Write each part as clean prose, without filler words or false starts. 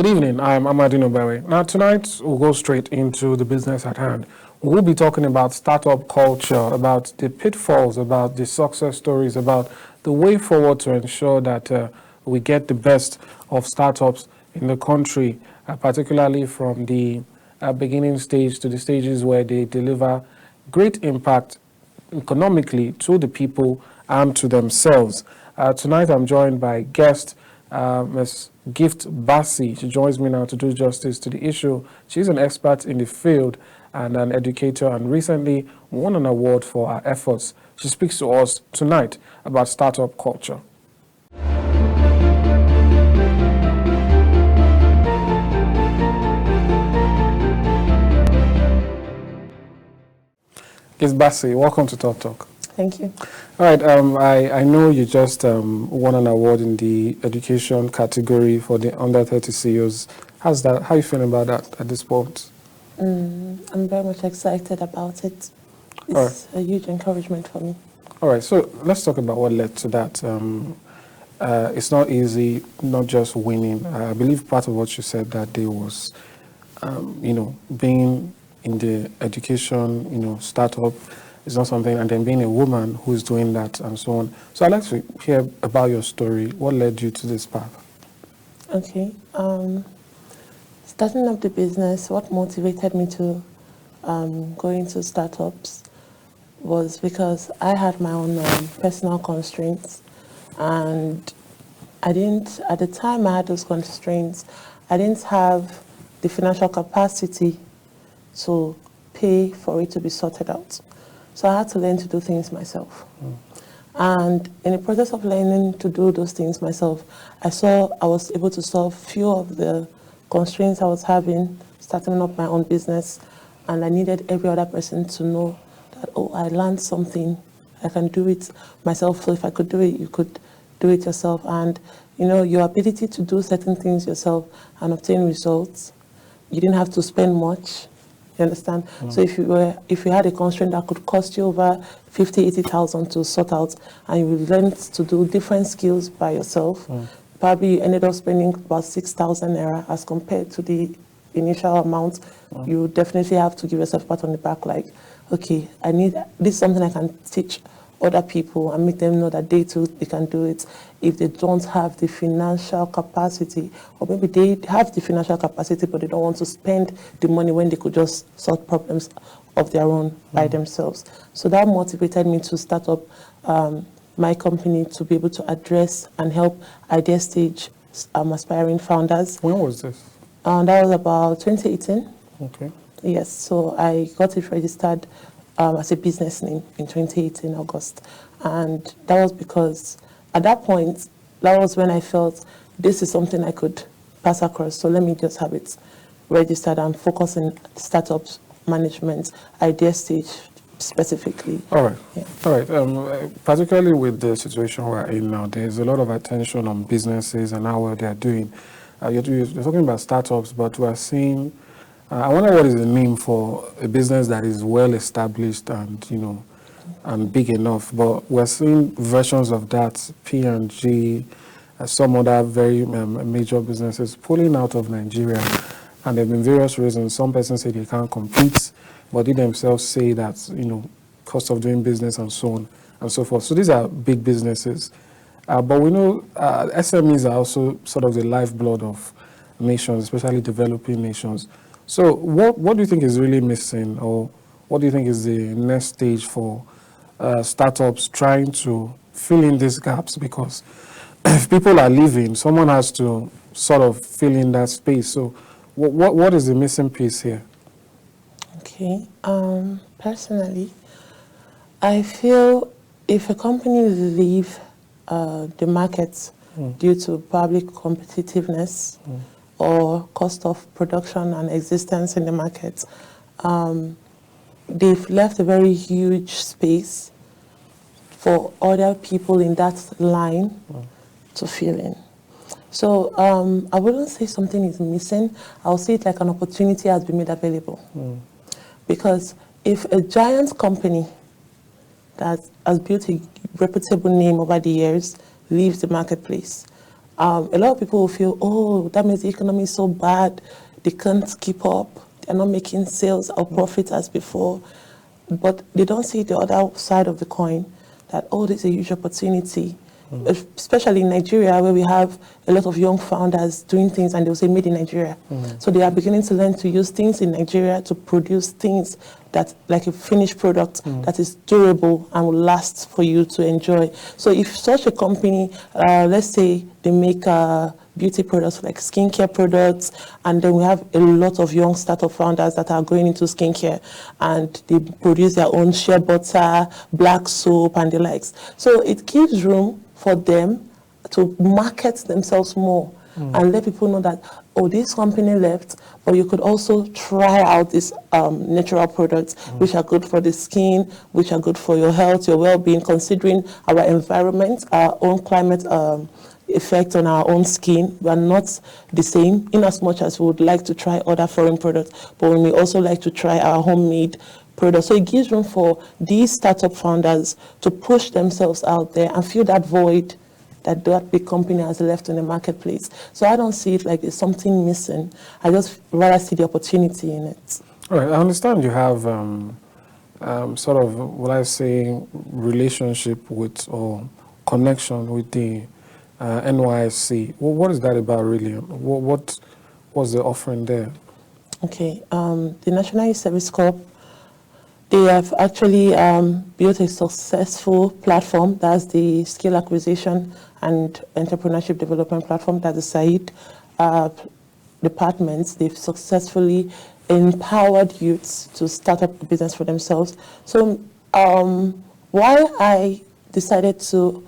Good evening, I'm Amadin Ogbewe. Now tonight we'll go straight into the business at hand. We'll be talking about startup culture, about the pitfalls, about the success stories, about the way forward to ensure that we get the best of startups in the country, particularly from the beginning stage to the stages where they deliver great impact economically to the people and to themselves. Tonight I'm joined by guest Ms. Gift Bassey. She joins me now to do justice to the issue. She's an expert in the field and an educator, and recently won an award for her efforts. She speaks to us tonight about startup culture. Gift Bassey, welcome to Talk Talk. Thank you. All right, I know you just won an award in the education category for the under 30 CEOs. How's that? How are you feeling about that at this point? I'm very much excited about it. It's a huge encouragement for me. All right, so let's talk about what led to that. It's not easy, not just winning. I believe part of what you said that day was, being in the education, startup is not something, and then being a woman who's doing that and so on. So I'd like to hear about your story. What led you to this path? Okay. Starting up the business, what motivated me to go into startups was because I had my own personal constraints, and at the time I had those constraints, I didn't have the financial capacity to pay for it to be sorted out. So I had to learn to do things myself. And in the process of learning to do those things myself, I was able to solve few of the constraints I was having starting up my own business. And I needed every other person to know that, I learned something, I can do it myself. So if I could do it, you could do it yourself. And your ability to do certain things yourself and obtain results, you didn't have to spend much. You understand? So if you had a constraint that could cost you over 80,000 to sort out, and you learned to do different skills by yourself, probably you ended up spending about 6,000 naira as compared to the initial amount. You definitely have to give yourself a pat on the back, like, okay, this is something I can teach other people and make them know that they can do it if they don't have the financial capacity, or maybe they have the financial capacity but they don't want to spend the money when they could just solve problems of their own by themselves. So that motivated me to start up my company to be able to address and help idea stage aspiring founders. When was this? That was about 2018. Okay. Yes, so I got it registered as a business name in 2018 August, and that was because at that point, that was when I felt this is something I could pass across, so let me just have it registered and focus on startups management, idea stage specifically. All right. Yeah. All right. Particularly with the situation we're in now, there's a lot of attention on businesses and how well they're doing. You're talking about startups, but we're seeing I wonder what is the name for a business that is well established and and big enough. But we're seeing versions of that, P&G, some other very major businesses pulling out of Nigeria, and there have been various reasons. Some persons say they can't compete, but they themselves say that cost of doing business and so on and so forth. So these are big businesses, but we know SMEs are also sort of the lifeblood of nations, especially developing nations. So what do you think is really missing, or what do you think is the next stage for startups trying to fill in these gaps? Because if people are leaving, someone has to sort of fill in that space. So what is the missing piece here? Okay. Personally, I feel if a company leave the market due to public competitiveness, or cost of production and existence in the market, they've left a very huge space for other people in that line to fill in. So I wouldn't say something is missing. I'll say it like an opportunity has been made available. Because if a giant company that has built a reputable name over the years leaves the marketplace, A lot of people will feel, oh, that means the economy is so bad, they can't keep up, they're not making sales or profit as before. But they don't see the other side of the coin, that, oh, this is a huge opportunity. Especially in Nigeria, where we have a lot of young founders doing things and they'll say made in Nigeria. So they are beginning to learn to use things in Nigeria to produce things that, like a finished product that is durable and will last for you to enjoy. So if such a company, let's say they make beauty products like skincare products, and then we have a lot of young startup founders that are going into skincare, and they produce their own shea butter, black soap, and the likes. So it gives room for them to market themselves more and let people know that, oh, this company left, but you could also try out these natural products, which are good for the skin, which are good for your health, your well-being, considering our environment, our own climate effect on our own skin. We are not the same, in as much as we would like to try other foreign products, but we may also like to try our homemade products. So it gives room for these startup founders to push themselves out there and fill that void that big company has left in the marketplace. So I don't see it like there's something missing. I just rather see the opportunity in it. All right, I understand you have sort of, will I say, relationship with or connection with the NYSC. What is that about, really? What was the offering there? Okay, the National Youth Service Corps, they have actually built a successful platform. That's the Skill Acquisition and Entrepreneurship Development Platform. That's the SAID departments. They've successfully empowered youths to start up a business for themselves. So why I decided to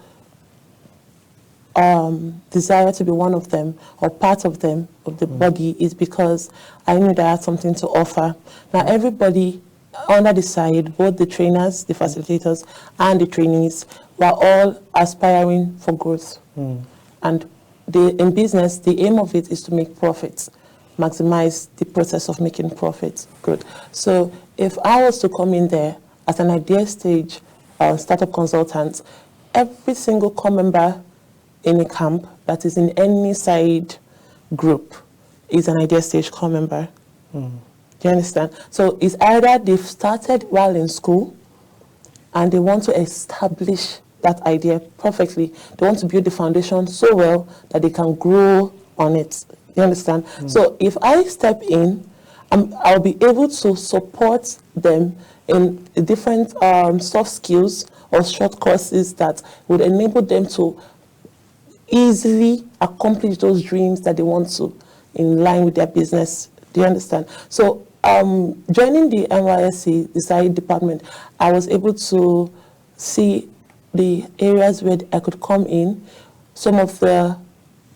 desire to be one of them or part of them, of the body, is because I knew that I had something to offer. Now everybody under the side, both the trainers, the facilitators, and the trainees, were all aspiring for growth. And in business, the aim of it is to make profits, maximize the process of making profits. Good. So if I was to come in there as an idea stage startup consultant, every single core member in a camp that is in any side group is an idea stage core member. Do you understand? So it's either they've started while in school and they want to establish that idea perfectly. They want to build the foundation so well that they can grow on it. You understand? So if I step in, I'll be able to support them in different soft skills or short courses that would enable them to easily accomplish those dreams that they want to in line with their business. Do you understand? So joining the NYSC, the SAID department, I was able to see the areas where I could come in. Some of the,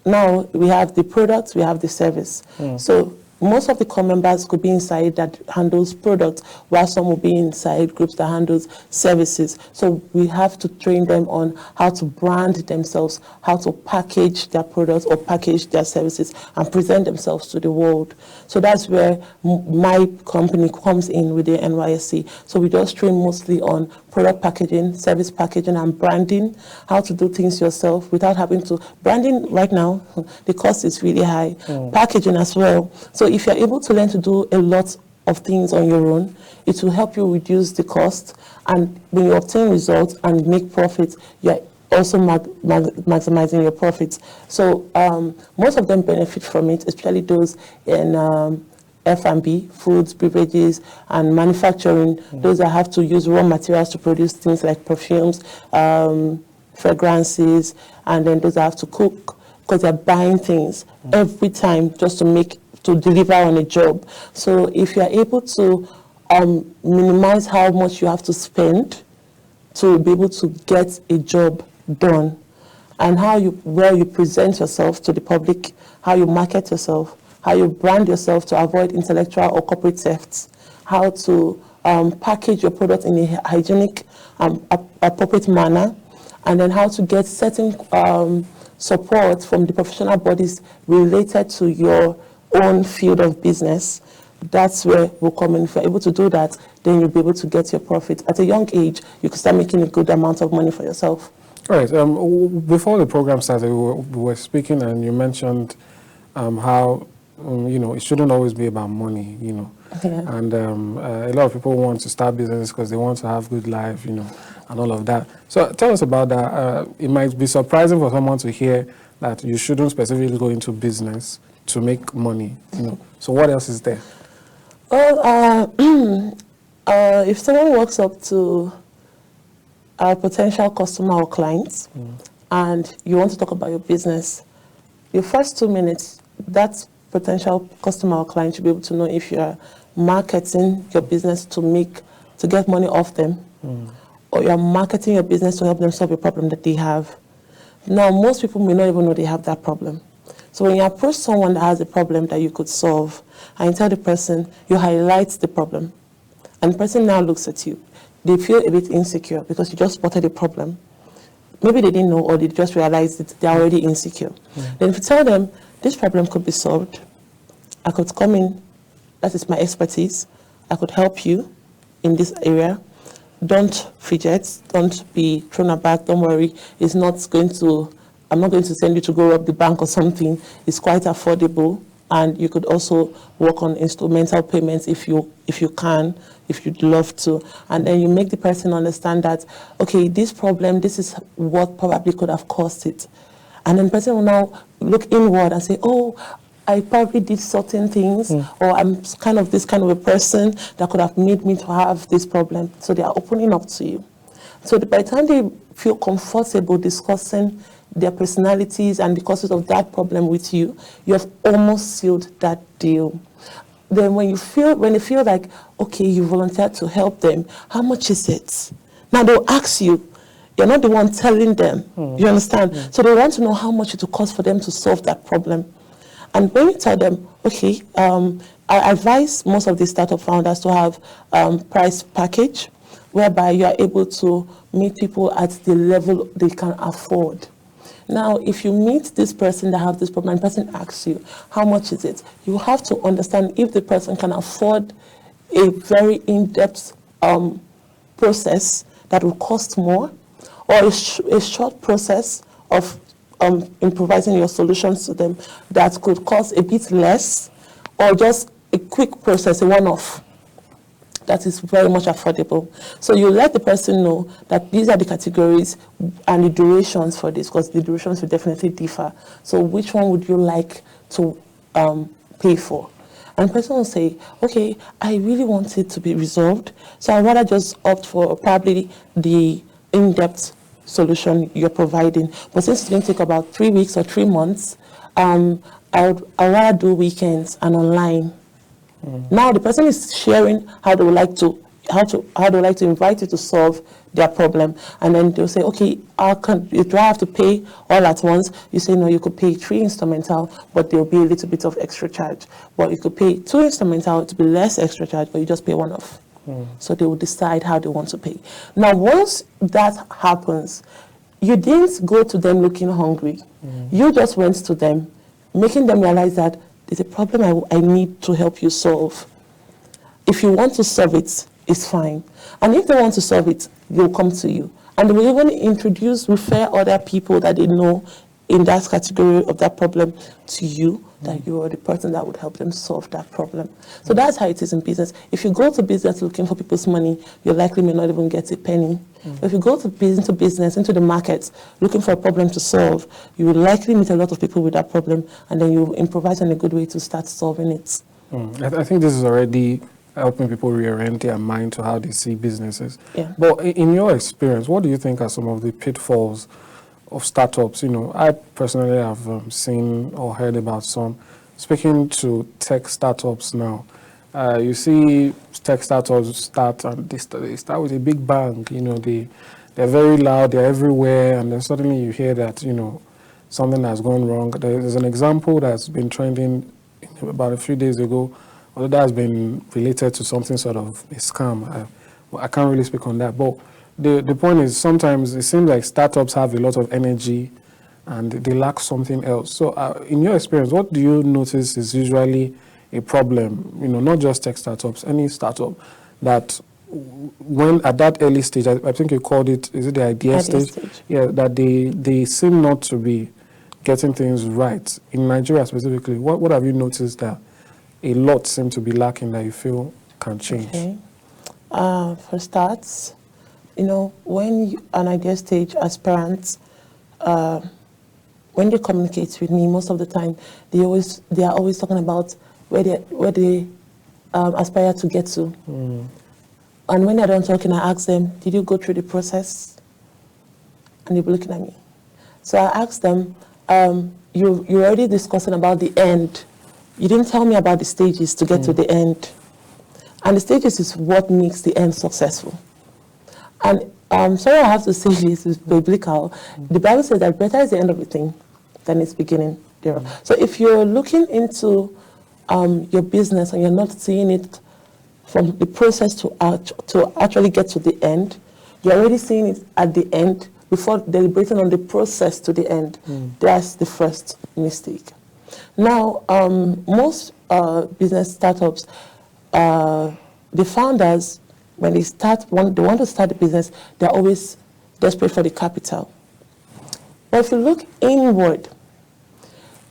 now we have the products, we have the service. So most of the core members could be inside that handles products, while some will be inside groups that handles services. So we have to train them on how to brand themselves, how to package their products or package their services and present themselves to the world. So that's where my company comes in with the NYSC. So we just train mostly on product packaging, service packaging, and branding, how to do things yourself without having to. Branding right now, the cost is really high. Packaging as well. So if you're able to learn to do a lot of things on your own, it will help you reduce the cost. And when you obtain results and make profits, you're also maximizing your profits. So most of them benefit from it, especially those in F&B, foods, beverages, and manufacturing. Those that have to use raw materials to produce things like perfumes, fragrances, and then those that have to cook, because they're buying things every time just to deliver on a job. So if you're able to minimize how much you have to spend to be able to get a job done, and where you present yourself to the public, how you market yourself, how you brand yourself to avoid intellectual or corporate thefts, how to package your product in a hygienic, appropriate manner, and then how to get certain support from the professional bodies related to your own field of business. That's where we'll come in. If you're able to do that, then you'll be able to get your profit. At a young age, you can start making a good amount of money for yourself. All right. Before the program started, we were speaking, and you mentioned how it shouldn't always be about money. Yeah. And a lot of people want to start business because they want to have good life, and all of that. So tell us about that. It might be surprising for someone to hear that you shouldn't specifically go into business to make money. So what else is there? Well, if someone walks up to a potential customer or client and you want to talk about your business, your first 2 minutes, that potential customer or client should be able to know if you are marketing your business to get money off them, or you're marketing your business to help them solve a problem that they have. Now, most people may not even know they have that problem. So when you approach someone that has a problem that you could solve, and you tell the person, you highlight the problem, and the person now looks at you, they feel a bit insecure because you just spotted a problem. Maybe they didn't know, or they just realized that they're already insecure. Then if you tell them, this problem could be solved, I could come in, that is my expertise, I could help you in this area. Don't fidget, don't be thrown aback, don't worry, I'm not going to send you to go rob the bank or something. It's quite affordable, and you could also work on instrumental payments if you'd love to. And then you make the person understand that, okay, this problem, this is what probably could have caused it. And then the person will now look inward and say, oh, I probably did certain things, or I'm this kind of a person that could have made me to have this problem. So they are opening up to you. So by the time they feel comfortable discussing their personalities and the causes of that problem with you, you have almost sealed that deal. Then when they feel like, okay, you volunteered to help them, how much is it? Now they'll ask you. You're not the one telling them. You understand? So they want to know how much it will cost for them to solve that problem. And when you tell them, okay, I advise most of the startup founders to have price package, whereby you are able to meet people at the level they can afford. Now, if you meet this person that have this problem, and the person asks you, how much is it? You have to understand if the person can afford a very in-depth process that will cost more, or a short process of improvising your solutions to them that could cost a bit less, or just a quick process, a one-off that is very much affordable. So you let the person know that these are the categories and the durations for this, because the durations will definitely differ. So which one would you like to pay for? And the person will say, okay, I really want it to be resolved, so I'd rather just opt for probably the in-depth solution you're providing. But since it's going to take about 3 weeks or 3 months, I'd rather do weekends and online. Now the person is sharing how they would like to invite you to solve their problem, and then they'll say, okay, do I have to pay all at once? You say no, you could pay 3 instrumental, but there'll be a little bit of extra charge. But you could pay 2 instrumental to be less extra charge, but you just pay one off. So they will decide how they want to pay. Now, once that happens, you didn't go to them looking hungry. You just went to them, making them realize that there's a problem I need to help you solve. If you want to solve it, it's fine. And if they want to solve it, they'll come to you. And they will even refer other people that they know in that category of that problem to you, that you are the person that would help them solve that problem. So that's how it is in business. If you go to business looking for people's money, you likely may not even get a penny. If you go into business, into the market, looking for a problem to solve, you will likely meet a lot of people with that problem, and then you improvise on a good way to start solving it. I think this is already helping people reorient their mind to how they see businesses. Yeah. But in your experience, what do you think are some of the pitfalls of startups? I personally have seen or heard about some. Speaking to tech startups now, you see tech startups start and they start with a big bang. They're very loud, they're everywhere, and then suddenly you hear that something has gone wrong. There's an example that's been trending about a few days ago, although that has been related to something sort of a scam. I can't really speak on that, but the point is sometimes it seems like startups have a lot of energy and they lack something else. So in your experience, what do you notice is usually a problem, not just tech startups, any startup that when at that early stage, I think you called it, is it the idea stage? Yeah, that they seem not to be getting things right. In Nigeria specifically, what have you noticed that a lot seem to be lacking that you feel can change? Okay. For starts, when an idea stage aspirants, when they communicate with me, most of the time, they are always talking about where they aspire to get to. And when they're done talking, I ask them, did you go through the process? And they'll be looking at me. So I asked them, you're already discussing about the end. You didn't tell me about the stages to get to the end. And the stages is what makes the end successful. And sorry, I have to say this is biblical. The Bible says that better is the end of a thing than its beginning thereof. So if you're looking into your business and you're not seeing it from the process to actually get to the end, you're already seeing it at the end before deliberating on the process to the end. That's the first mistake. Now, most business startups, the founders, when they want to start a business, they're always desperate for the capital. But if you look inward,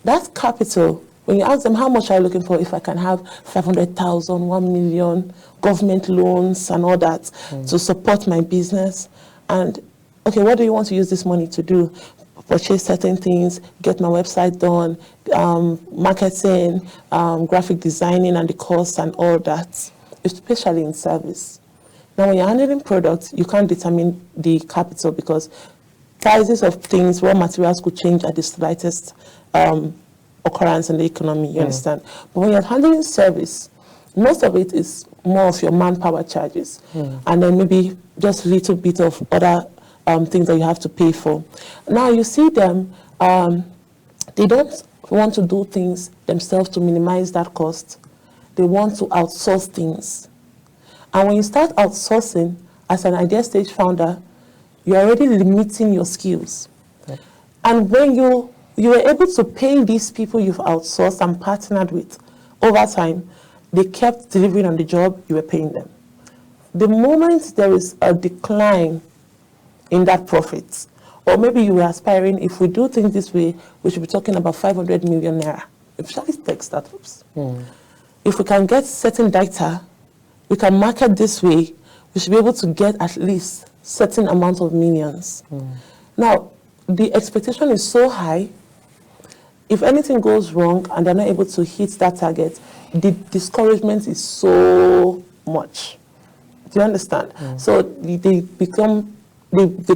that capital, when you ask them how much are you looking for, if I can have 500,000, 1 million, government loans and all that to support my business, and okay, what do you want to use this money to do? Purchase certain things, get my website done, marketing, graphic designing and the costs and all that, especially in service. Now, when you're handling products, you can't determine the capital because prices of things, raw materials could change at the slightest occurrence in the economy, you understand? But when you're handling service, most of it is more of your manpower charges, and then maybe just a little bit of other things that you have to pay for. Now you see them, they don't want to do things themselves to minimize that cost. They want to outsource things. And when you start outsourcing as an idea stage founder, you're already limiting your skills. Okay. And when you are able to pay these people you've outsourced and partnered with over time, they kept delivering on the job, you were paying them. The moment there is a decline in that profit, or maybe you were aspiring, if we do things this way, we should be talking about 500 million naira, especially tech startups. If we can get certain data, we can market this way, we should be able to get at least certain amount of millions. Now, the expectation is so high, if anything goes wrong and they're not able to hit that target, the discouragement is so much. Do you understand? So they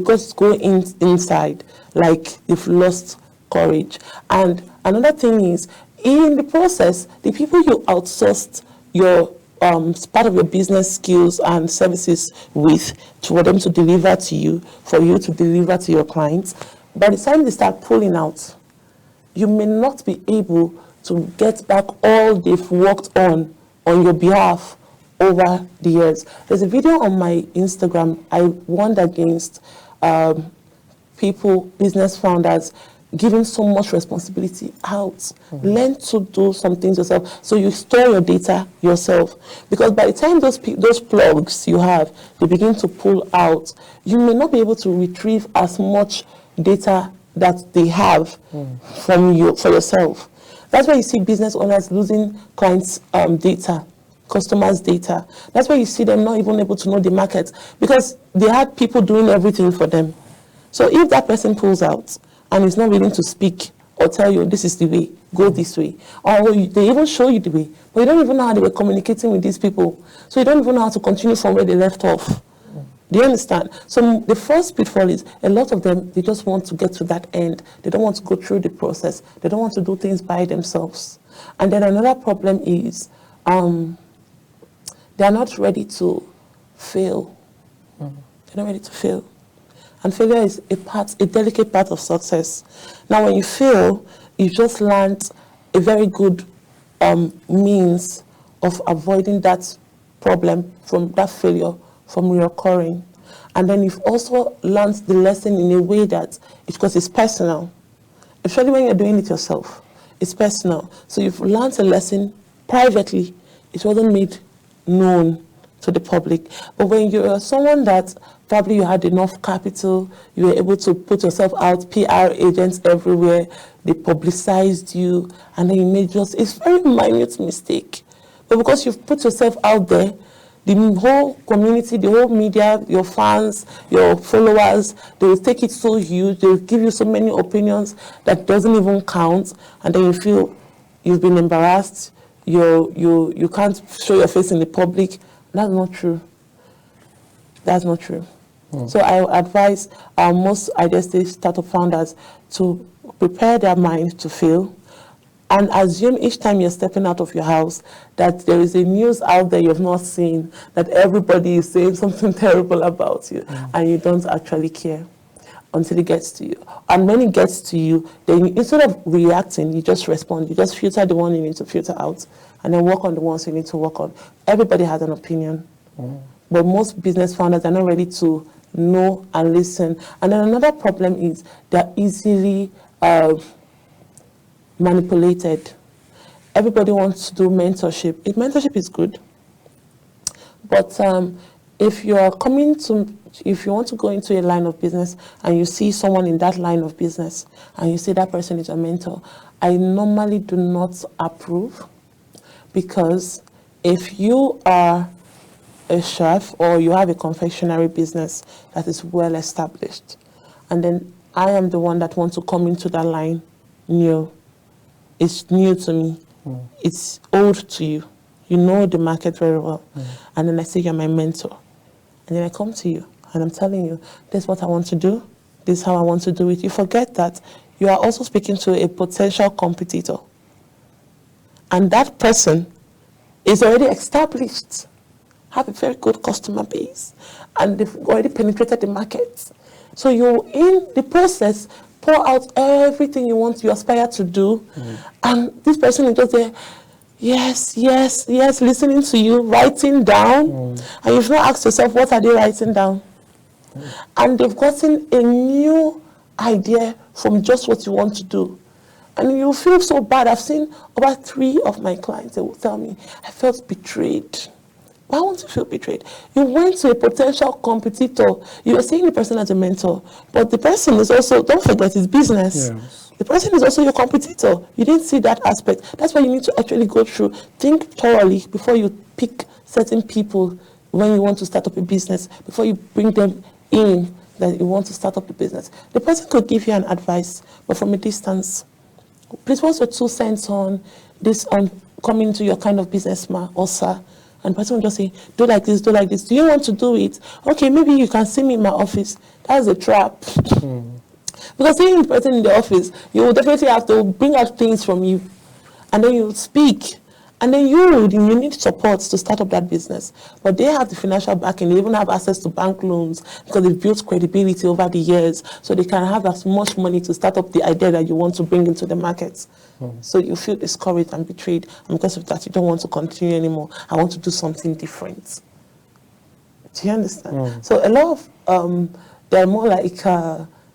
just go inside like they've lost courage. And another thing is, in the process, the people you outsourced your part of your business skills and services with for them to deliver to you, for you to deliver to your clients, by the time they start pulling out, you may not be able to get back all they've worked on your behalf over the years. There's a video on my Instagram. I warned against people, business founders, giving so much responsibility out. Learn to do some things yourself. So you store your data yourself. Because by the time those plugs you have, they begin to pull out, you may not be able to retrieve as much data that they have from you for yourself. That's why you see business owners losing clients' data, customers' data. That's why you see them not even able to know the market because they had people doing everything for them. So if that person pulls out and is not willing to speak or tell you this is the way, go this way, or they even show you the way, but you don't even know how they were communicating with these people. So you don't even know how to continue from where they left off. Do you understand? So the first pitfall is a lot of them, they just want to get to that end. They don't want to go through the process. They don't want to do things by themselves. And then another problem is they are not ready to fail. They're not ready to fail. And failure is a delicate part of success. Now, when you fail, you just learned a very good means of avoiding that problem from that failure from reoccurring. And then you've also learned the lesson in a way that, because it's personal, especially when you're doing it yourself, it's personal. So you've learned a lesson privately. It wasn't made known to the public. But when you're someone that probably you had enough capital, you were able to put yourself out, PR agents everywhere, they publicized you, and then you made it's very minute mistake. But because you've put yourself out there, the whole community, the whole media, your fans, your followers, they will take it so huge, they will give you so many opinions that doesn't even count, and then you feel you've been embarrassed, you can't show your face in the public. That's not true. That's not true. So I advise most idea stage startup founders to prepare their mind to fail, and assume each time you're stepping out of your house that there is a news out there you've not seen, that everybody is saying something terrible about you, and you don't actually care until it gets to you. And when it gets to you, then instead of reacting, you just respond. You just filter the one you need to filter out, and then work on the ones you need to work on. Everybody has an opinion, but most business founders are not ready to know and listen. And then another problem is they're easily manipulated. Everybody wants to do mentorship. Mentorship is good, but if you want to go into a line of business and you see someone in that line of business and you say that person is a mentor, I normally do not approve, because if you are a chef or you have a confectionery business that is well established, and then I am the one that wants to come into that line new, it's new to me, it's old to you, you know the market very well, and then I say you're my mentor, and then I come to you and I'm telling you, this is what I want to do, this is how I want to do it. You forget that you are also speaking to a potential competitor, and that person is already established, have a very good customer base, and they've already penetrated the market. So you, in the process, pour out everything you aspire to do, and this person is just there, yes, listening to you, writing down, and you've not asked yourself, what are they writing down? And they've gotten a new idea from just what you want to do. And you feel so bad. I've seen over 3 of my clients, they will tell me, I felt betrayed. Why won't you feel betrayed? You went to a potential competitor. You were seeing the person as a mentor, but the person is also, don't forget, it's business. Yes. The person is also your competitor. You didn't see that aspect. That's why you need to actually go through, think thoroughly before you pick certain people when you want to start up a business, before you bring them in that you want to start up the business. The person could give you an advice, but from a distance. Please, what's your 2 cents on this, on coming to your kind of business, ma or sir? And the person will just say, do like this, do like this. Do you want to do it? Okay, maybe you can see me in my office. That's a trap. Because seeing the person in the office, you will definitely have to bring out things from you. And then you speak. And then you need support to start up that business. But they have the financial backing. They even have access to bank loans because they've built credibility over the years. So they can have as much money to start up the idea that you want to bring into the market. So you feel discouraged and betrayed. And because of that, you don't want to continue anymore. I want to do something different. Do you understand? So a lot of, they're more like,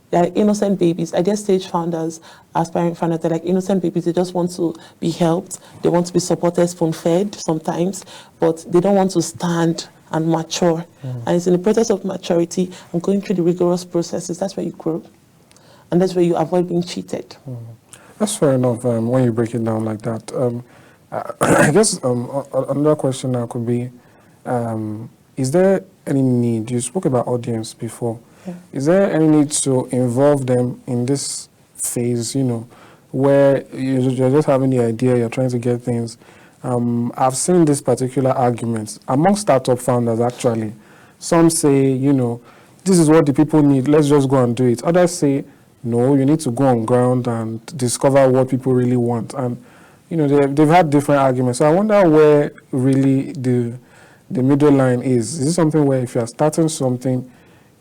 they're innocent babies. Idea stage founders, aspiring founders, they're like innocent babies. They just want to be helped. They want to be supported, spoon-fed sometimes, but they don't want to stand and mature. And it's in the process of maturity and going through the rigorous processes, that's where you grow. And that's where you avoid being cheated. That's fair enough when you break it down like that. I guess another question now could be, is there any need, you spoke about audience before, is there any need to involve them in this phase, where you're just having the idea, you're trying to get things? I've seen this particular argument among startup founders, actually. Some say, this is what the people need, let's just go and do it. Others say, no, you need to go on ground and discover what people really want. And, they've had different arguments. So I wonder where really the middle line is. Is this something where if you're starting something,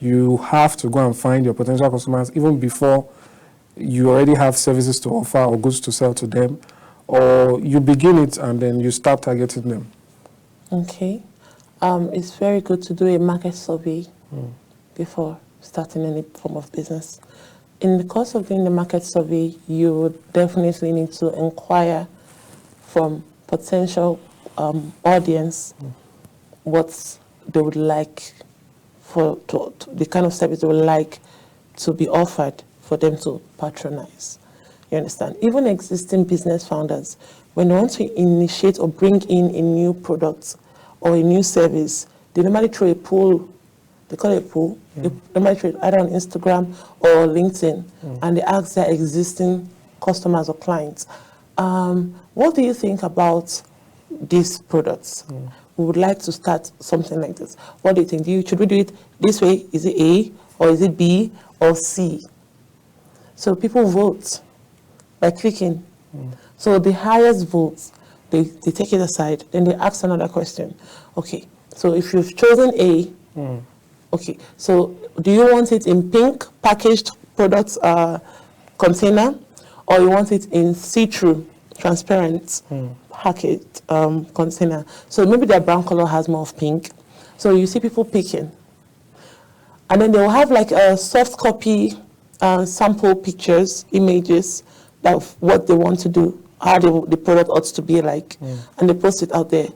you have to go and find your potential customers even before you already have services to offer or goods to sell to them, or you begin it and then you start targeting them? Okay. It's very good to do a market survey before starting any form of business. In the course of doing the market survey, you would definitely need to inquire from potential audience what they would like to the kind of service they would like to be offered for them to patronize. You understand? Even existing business founders, when they want to initiate or bring in a new product or a new service, they normally throw a poll. They call it a poll. They normally throw it either on Instagram or LinkedIn, and they ask their existing customers or clients, what do you think about these products? We would like to start something like this. What do you think? Should we do it this way? Is it A, or is it B, or C? So people vote by clicking. So the highest votes, they take it aside. Then they ask another question. Okay, so if you've chosen A, okay, so do you want it in pink packaged products container, or you want it in see-through, transparent packaged container? So maybe their brown color has more of pink. So you see people picking. And then they'll have like a soft copy sample pictures, images of what they want to do, how the product ought to be like, and they post it out there,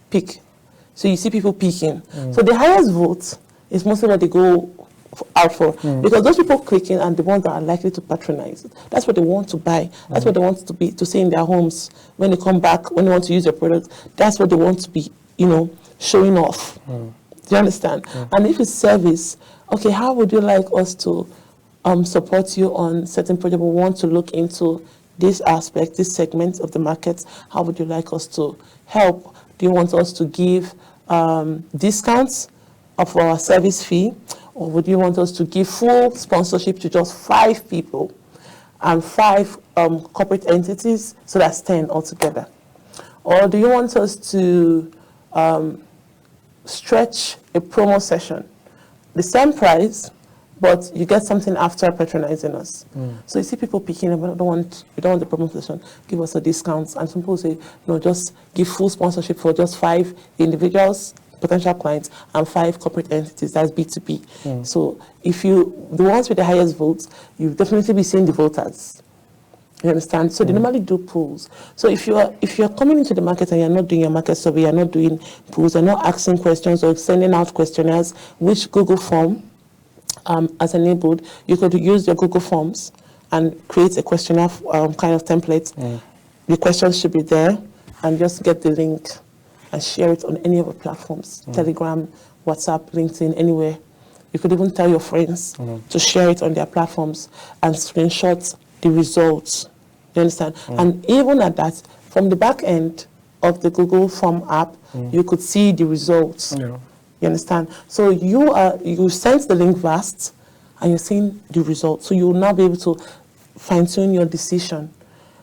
pick. So you see people picking. So the highest vote is mostly what they go out for, because those people clicking are the ones that are likely to patronize it. That's what they want to buy. That's what they want to see in their homes when they come back, when they want to use your product. That's what they want to be, showing off. Do you understand? And if it's service, okay, how would you like us to support you on certain project? We want to look into this aspect, this segment of the market. How would you like us to help? Do you want us to give discounts of our service fee? Or would you want us to give full sponsorship to just 5 people and 5 corporate entities? So that's 10 altogether. Or do you want us to stretch a promo session? The same price, but you get something after patronizing us. So you see people picking, we don't want the promo session, give us a discount. And some people say, no, just give full sponsorship for just 5 individuals, potential clients, and 5 corporate entities. That's B2B. So the ones with the highest votes, you'll definitely be seeing the voters. You understand? So they normally do polls. So if you're coming into the market and you're not doing your market survey, you're not doing polls, you're not asking questions or sending out questionnaires, which Google form has enabled, you could use your Google Forms and create a questionnaire kind of template. The questions should be there, and just get the link and share it on any of the platforms, Telegram, WhatsApp, LinkedIn, anywhere. You could even tell your friends to share it on their platforms and screenshot the results. You understand? And even at that, from the back end of the Google Form app, you could see the results. You understand? So you sense the link vast, and you're seeing the results. So you will now be able to fine-tune your decision.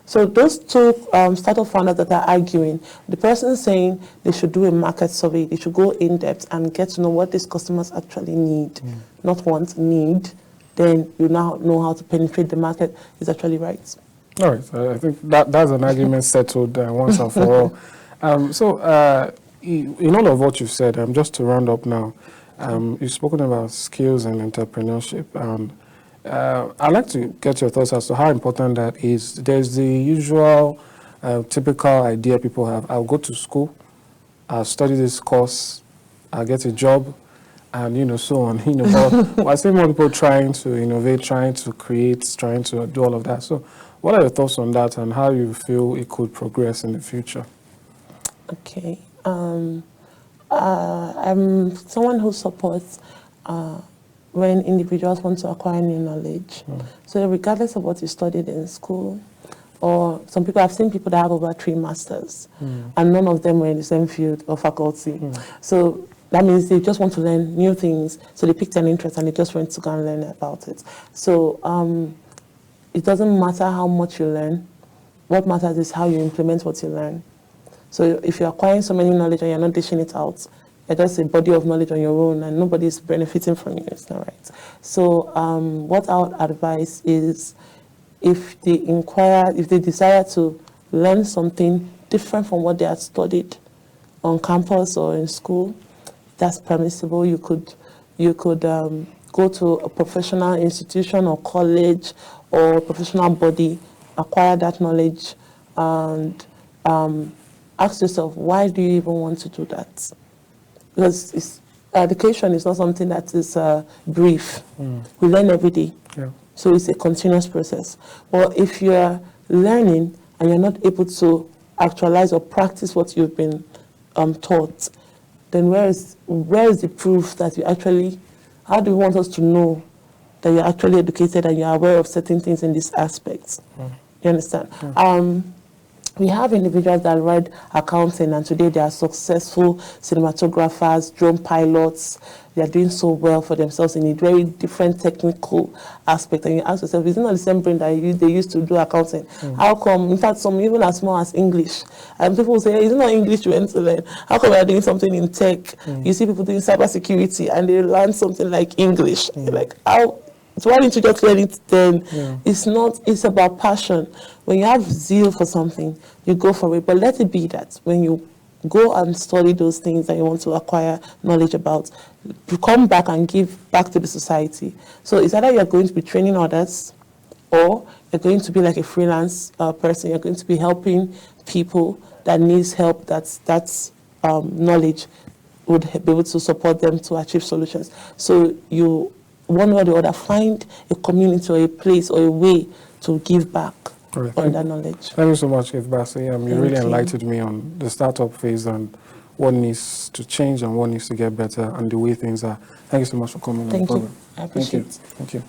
So those 2 startup founders that are arguing, the person saying they should do a market survey, they should go in depth and get to know what these customers actually need, not want, need. Then you now know how to penetrate the market is actually right. All right. I think that's an argument settled once and for all. So in all of what you've said, just to round up now, you've spoken about skills and entrepreneurship. I'd like to get your thoughts as to how important that is. There's the usual typical idea people have. I'll go to school, I'll study this course, I'll get a job, and so on. But I see more people trying to innovate, trying to create, trying to do all of that. So what are your thoughts on that, and how you feel it could progress in the future? Okay. I'm someone who supports when individuals want to acquire new knowledge. So regardless of what you studied in school, or some people, I've seen people that have over 3 masters, and none of them were in the same field or faculty. So that means they just want to learn new things. So they picked an interest and they just went to go and learn about it. So it doesn't matter how much you learn. What matters is how you implement what you learn. So if you're acquiring so many knowledge and you're not dishing it out, you're just a body of knowledge on your own and nobody's benefiting from you. It's not right. So what I would advise is if they desire to learn something different from what they had studied on campus or in school, that's permissible. You could go to a professional institution or college or professional body, acquire that knowledge, and ask yourself, why do you even want to do that? because education is not something that is brief. We learn every day. Yeah. So it's a continuous process. But if you're learning and you're not able to actualize or practice what you've been taught, then where is the proof that you actually, how do you want us to know that you're actually educated and you're aware of certain things in these aspects? You understand? We have individuals that read accounting, and today they are successful cinematographers, drone pilots. They are doing so well for themselves in a very different technical aspect. And you ask yourself, is it not the same brain that they used to do accounting? How come, in fact, some even as small as English? And people will say, hey, is it not English you went to learn? How come we are doing something in tech? You see people doing cybersecurity and they learn something like English. Like, how? So why didn't you just learn it then? It's about passion. When you have zeal for something, you go for it. But let it be that when you go and study those things that you want to acquire knowledge about, you come back and give back to the society. So it's either you're going to be training others, or you're going to be like a freelance person. You're going to be helping people that needs help. That's knowledge would be able to support them to achieve solutions. So you, one way or the other, find a community or a place or a way to give back on that knowledge. Thank you so much, Gift Bassey. You really enlightened me on the startup phase and what needs to change and what needs to get better and the way things are. Thank you so much for coming on the program. I appreciate it. Thank you.